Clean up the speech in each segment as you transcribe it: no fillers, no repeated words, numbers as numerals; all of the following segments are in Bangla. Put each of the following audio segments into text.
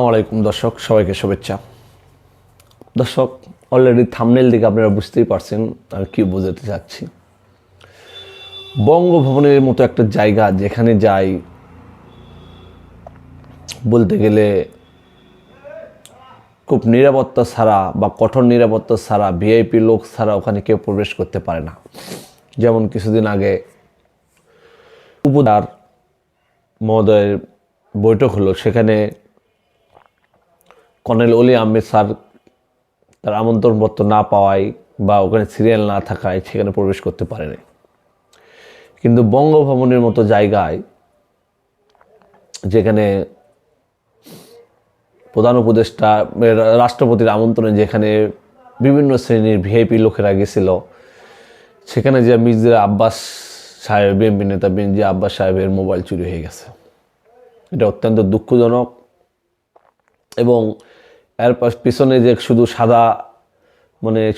আসসালামু আলাইকুম দর্শক, সবাইকে শুভেচ্ছা। দর্শক, অলরেডি থাম্বনেল দিকে আপনারা বুঝতেই পারছেন আমি কী বোঝাতে চাচ্ছি। বঙ্গভবনের মতো একটা জায়গা যেখানে যাই বলতে গেলে খুব নিরাপত্তা ছাড়া বা কঠোর নিরাপত্তা ছাড়া, ভিআইপি লোক ছাড়া ওখানে কেউ প্রবেশ করতে পারে না। যেমন কিছুদিন আগে উপদার মহোদয়ের বৈঠক হলো, সেখানে কর্নেল অলি আহমেদ স্যার তার আমন্ত্রণপত্র না পাওয়ায় বা ওখানে সিরিয়াল না থাকায় সেখানে প্রবেশ করতে পারেনি। কিন্তু বঙ্গভবনের মতো জায়গায়, যেখানে প্রধান উপদেষ্টা রাষ্ট্রপতির আমন্ত্রণে যেখানে বিভিন্ন শ্রেণীর ভিআইপি লোকেরা গেছিল, সেখানে যে মির্জা আব্বাস সাহেব, বিএনপি নেতা মির্জা আব্বাস সাহেবের মোবাইল চুরি হয়ে গেছে। এটা অত্যন্ত দুঃখজনক। এবং এর পিছনে যে শুধু সাদা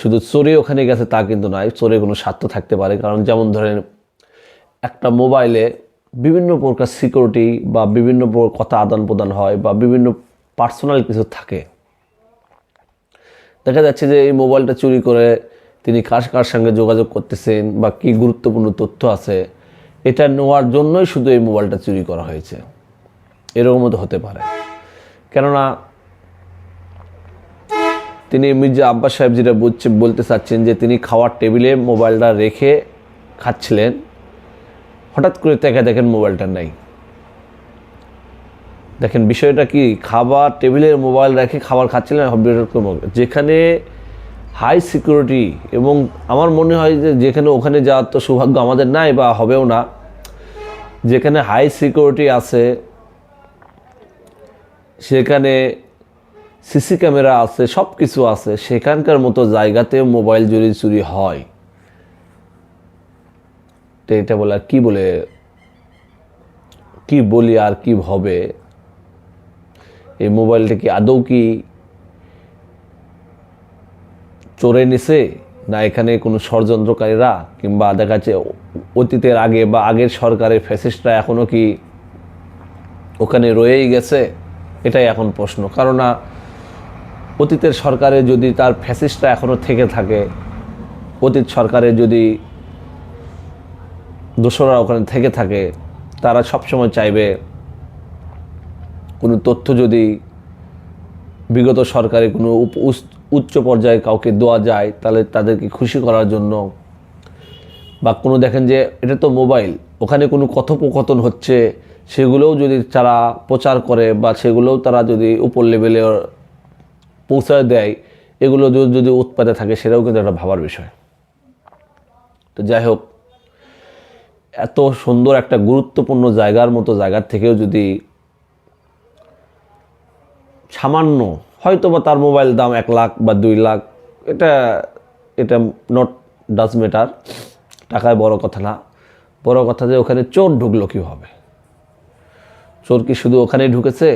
শুধু চোরে ওখানে গেছে তা কিন্তু নয়, চোরে কোনো স্বার্থ থাকতে পারে। কারণ যেমন ধরেন, একটা মোবাইলে বিভিন্ন প্রকার সিকিউরিটি বা বিভিন্ন কথা আদান প্রদান হয় বা বিভিন্ন পার্সোনাল কিছু থাকে। দেখা যাচ্ছে যে এই মোবাইলটা চুরি করে তিনি কার সঙ্গে যোগাযোগ করতেছেন বা কী গুরুত্বপূর্ণ তথ্য আছে, এটা নেওয়ার জন্যই শুধু এই মোবাইলটা চুরি করা হয়েছে, এরকমও তো হতে পারে। কেননা তিনি মির্জা আব্বাস সাহেব যেটা বলতে চাচ্ছেন যে তিনি খাওয়ার টেবিলে মোবাইলটা রেখে খাচ্ছিলেন, হঠাৎ করে দেখেন মোবাইলটা নাই। দেখেন বিষয়টা কি, খাবার টেবিলের মোবাইল রেখে খাবার খাচ্ছিলেন, যেখানে হাই সিকিউরিটি। এবং আমার মনে হয় যে ওখানে যাওয়ার তো সৌভাগ্য আমাদের নাই বা হবেও না। যেখানে হাই সিকিউরিটি আছে, সেখানে সিসি ক্যামেরা আছে, সব কিছু আছে, সেখানকার মতো জায়গাতে মোবাইল চুরি হয়, তো এটা বলে আর কি বলি আর কি হবে। এই মোবাইলটা কি আদৌ কি চোরে নিছে, না এখানে কোনো ষড়যন্ত্রকারীরা কিংবা দেখা যাচ্ছে অতীতের আগে বা আগের সরকারের ফ্যাসিস্টরা এখনও কি ওখানে রয়েই গেছে, এটাই এখন প্রশ্ন। কারণ অতীতের সরকারে যদি তার ফ্যাসিস্টরা এখনও থেকে থাকে, অতীত সরকারে যদি দোসররা ওখানে থেকে থাকে, তারা সবসময় চাইবে কোনো তথ্য যদি বিগত সরকারে কোনো উচ্চ পর্যায়ে কাউকে দেওয়া যায়, তাহলে তাদেরকে খুশি করার জন্য, বা কোনো দেখেন যে এটা তো মোবাইল, ওখানে কোনো কথোপকথন হচ্ছে, সেগুলোও যদি তারা প্রচার করে বা সেগুলোও তারা যদি উপর লেভেলে পৌঁছায় দেয়, এগুলো যদি উৎপাদে থাকে, সেটাও কিন্তু একটা ভাবার বিষয়। তো যাই হোক, এত সুন্দর একটা গুরুত্বপূর্ণ জায়গার মতো জায়গার থেকেও যদি সামান্য, হয়তো বা তার মোবাইল দাম 1 লাখ বা 2 লাখ, এটা নট ডাজ ম্যাটার, টাকায় বড় কথা না। বড় কথা যে ওখানে চোর ঢুকলো কীভাবে। চোর কি শুধু ওখানেই ঢুকেছে,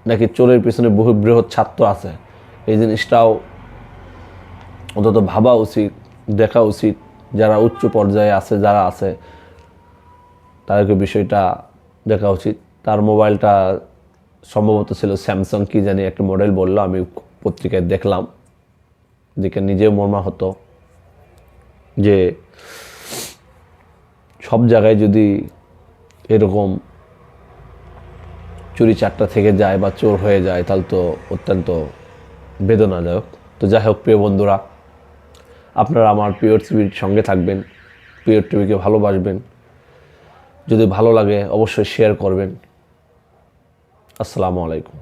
নাকি চোরের পিছনে বহু বৃহৎ ছাত্র আছে? এই জিনিসটাও অন্তত ভাবা উচিত, দেখা উচিত। যারা উচ্চ পর্যায়ে আছে, যারা আছে, তাদেরকে বিষয়টা দেখা উচিত। তার মোবাইলটা সম্ভবত ছিল স্যামসাং কি জানি একটা মডেল বললো, আমি পত্রিকায় দেখলাম, দেখে নিজেও মর্মাহত যে সব জায়গায় যদি এরকম চুরি চাট্টা থেকে যায় বা চোর হয়ে যায়, তাহলে তো অত্যন্ত বেদনাদায়ক। তো যাই হোক, প্রিয় বন্ধুরা, আপনারা আমার পিওর টিভির সঙ্গে থাকবেন, পিওর টিভিকে ভালোবাসবেন। যদি ভালো লাগে অবশ্যই শেয়ার করবেন। আসসালামু আলাইকুম।